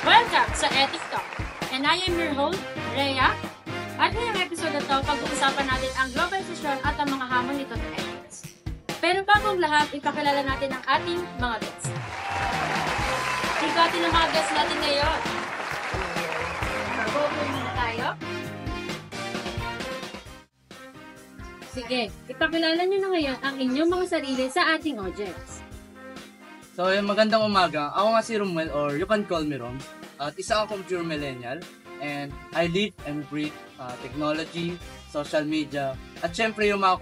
Welcome sa Ethics Talk, and I am your host, Rhea. At ngayong episode na ito, pag-uusapan natin ang globalisasyon at ang mga hamon nito sa ethics. Pero bagong lahat, ipakilala natin ang ating mga guests. Ikatin ang mga guests natin ngayon. Mag-open muna tayo. Sige, ipakilala nyo na ngayon ang inyong mga sarili sa ating audience. So, magandang umaga. Ako nga si Romel, or you can call me Rom. At isa akong pure millennial. And I live and breathe technology, social media, at syempre yung mga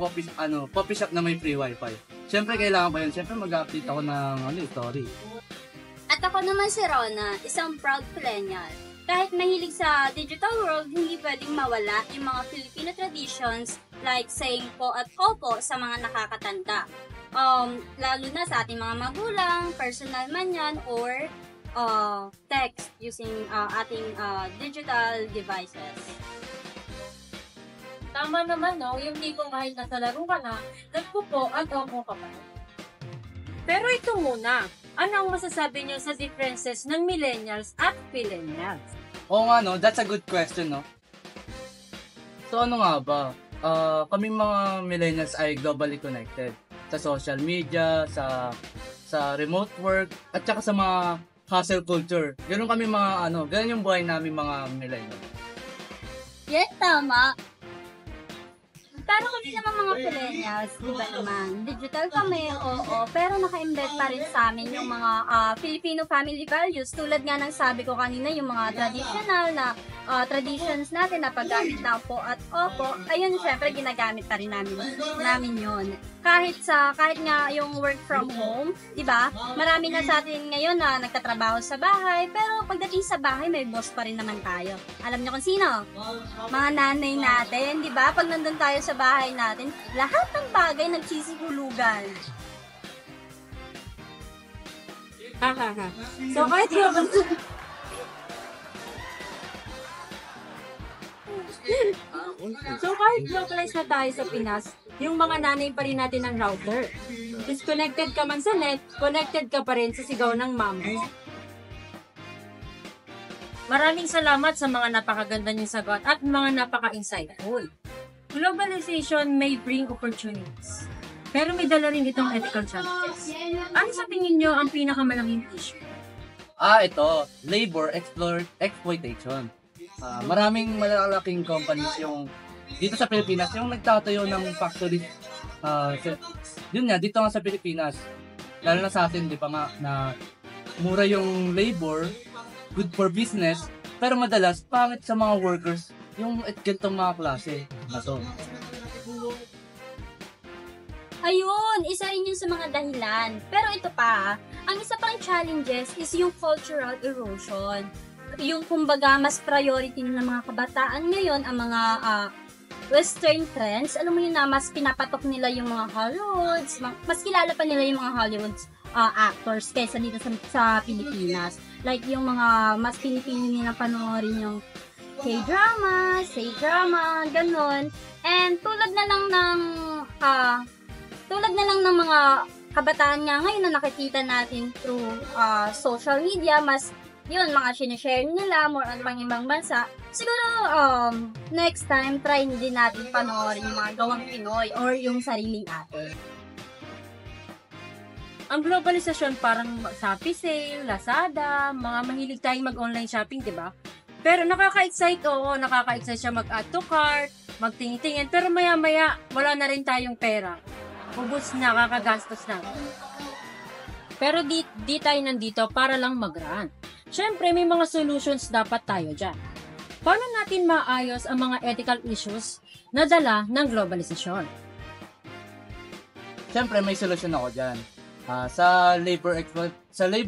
coffee shop na may free wifi. Syempre kailangan pa yun. Syempre mag-update ako ng story. At ako naman si Rona, isang proud millennial. Kahit mahilig sa digital world, hindi pwedeng mawala yung mga Filipino traditions like saying po at opo sa mga nakakatanda. Lalo na sa ating mga magulang, personal man yan, or text using ating digital devices. Tama naman, no? Yung tipong kahit nasa laro ka na, nagpupo at opo ka pa. Pero ito muna, ano ang masasabi niyo sa differences ng millennials at millennials? Oo nga, no? That's a good question, no? So, ano nga ba? Kaming mga millennials ay globally connected. Sa social media, sa remote work, at saka sa mga hustle culture. Ganun kami ganun yung buhay namin mga millennials. Yes, tama. Pero kami naman mga millennials, diba naman, digital kami, oo, pero naka-embed pa rin sa amin yung mga Filipino family values, tulad nga ng sabi ko kanina, yung mga traditional na traditions natin na paggamit na po at opo, ayun, syempre ginagamit pa rin namin yun. Kahit nga yung work from home, diba, marami na sa atin ngayon na nagtatrabaho sa bahay, pero pagdating sa bahay, may boss pa rin naman tayo. Alam niyo kung sino? Mga nanay natin, diba, pag nandun tayo sa bahay natin, lahat ng bagay nagsisikulugan. So kahit localize na tayo sa Pinas, yung mga nanay pa rin natin ng router. Disconnected ka man sa net, connected ka pa rin sa sigaw ng mama. Maraming salamat sa mga napakaganda niyong sagot at mga napaka-insightful. Globalization may bring opportunities, pero may dala rin itong ethical challenges. Ano sa tingin niyo ang pinakamalaking issue? Ito, labor exploitation. Maraming malalaking companies yung dito sa Pilipinas yung nagtatayo ng factories. Yun nga, dito nga sa Pilipinas. Lalo na sa atin, di ba nga, na mura yung labor, good for business, pero madalas, pangit sa mga workers yung ganitong mga klase na to. Ayun, isa rin yun sa mga dahilan. Pero ito pa, ang isa pang challenges is yung cultural erosion. Yung kumbaga, mas priority ng mga kabataan ngayon ang mga western trends. Alam mo yun na, mas pinapatok nila yung mga Hollywoods, mas kilala pa nila yung mga Hollywoods actors kaysa dito sa Pilipinas. Like yung mga mas pinipili nilang panoorin yung K-drama, C-drama, ganun. And tulad na lang ng mga kabataan nga ngayon na nakikita natin through social media, mas yun, mga sinishare nila, more on pang ibang bansa. Siguro, next time, try din natin panoorin yung mga gawang Pinoy or yung sariling atin. Ang globalisasyon parang Shopee sale, Lazada, mga mahilig tayong mag-online shopping, di ba? Pero nakaka-excite siya mag-add to cart, magtingin-tingin, pero maya-maya, wala na rin tayong pera. Ubus na, kakagastos na. Pero di tayo nandito para lang mag-run. Siyempre, may mga solutions dapat tayo dyan. Paano natin maayos ang mga ethical issues na dala ng globalisasyon? Siyempre, may solusyon ako dyan. Sa labor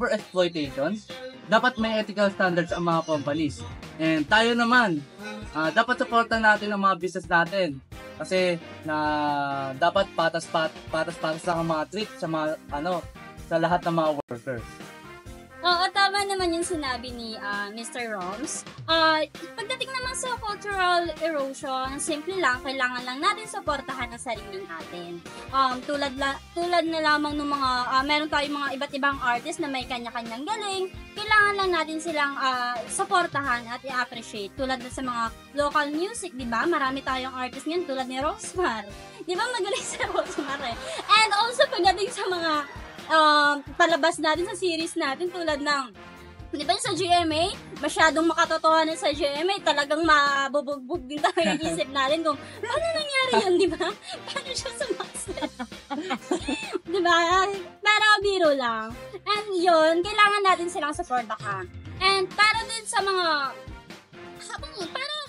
exploitation, dapat may ethical standards ang mga companies. And tayo naman, dapat supportan natin ang mga business natin. Kasi dapat patas-patas lang ang mga treat sa mga sa lahat ng mga workers. Oo, tama naman yung sinabi ni Mr. Roms. Pagdating naman sa cultural erosion, simple lang, kailangan lang natin suportahan ang sarili natin. Tulad na lamang ng mga, meron tayong mga iba't ibang artist na may kanya-kanyang galing, kailangan lang natin silang suportahan at i-appreciate. Tulad na sa mga local music, di ba? Marami tayong artist ngayon tulad ni Rosmar. Di ba magaling si Rosmar eh? And also pagdating sa mga palabas natin sa series natin tulad ng, di ba sa GMA, masyadong makatotohanan sa GMA, talagang mabubugbog din tayo yung isip natin kung paano nangyari yun, di ba? Paano siya sumakset? Di ba? Pero biro lang. And yun, kailangan natin silang supportahan. And para din sa mga,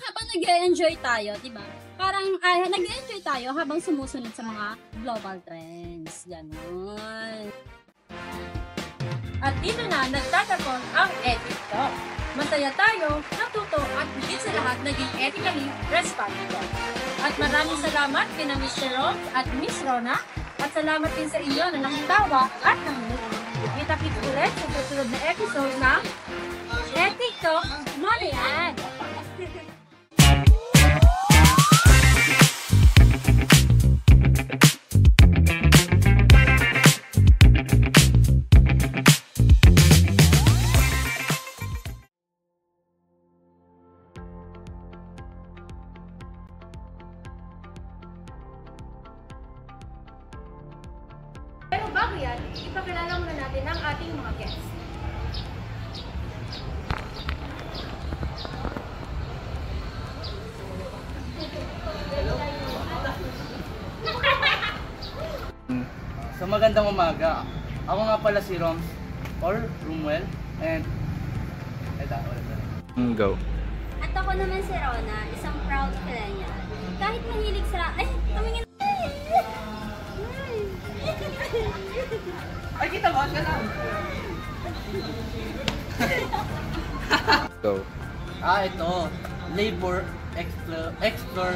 habang nag-enjoy tayo, di ba? Parang nag-enjoy tayo habang sumusunod sa mga global trends. Ganon. At dito na nagtatapon ang Ethic Talk. Masaya tayo, natuto at higit sa lahat naging ethically responsible. At maraming salamat kina Mr. Rob at Miss Rona at salamat din sa iyo na nakitawa at namulit. Kita-kits ulit sa susunod na episode ng Ethic Talk Malian! Pero bago yan, ipakilala muna natin ang ating mga guests. So magandang umaga. Ako nga pala si Roms or Rumwell and Go. At ako naman si Rona, isang proud millennial. Kahit mahilig sa... Ay, tumingin! Ay, kita mo, ka lang. Go. Ito. Labor explore.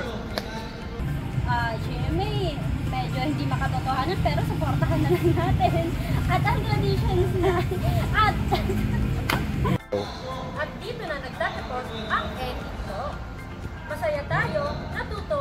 GMA, medyo hindi makatotohanan pero supportahan na lang natin. At ang traditions na... At dito na nagtatapos ang Ethic Talk. Masaya tayo, natuto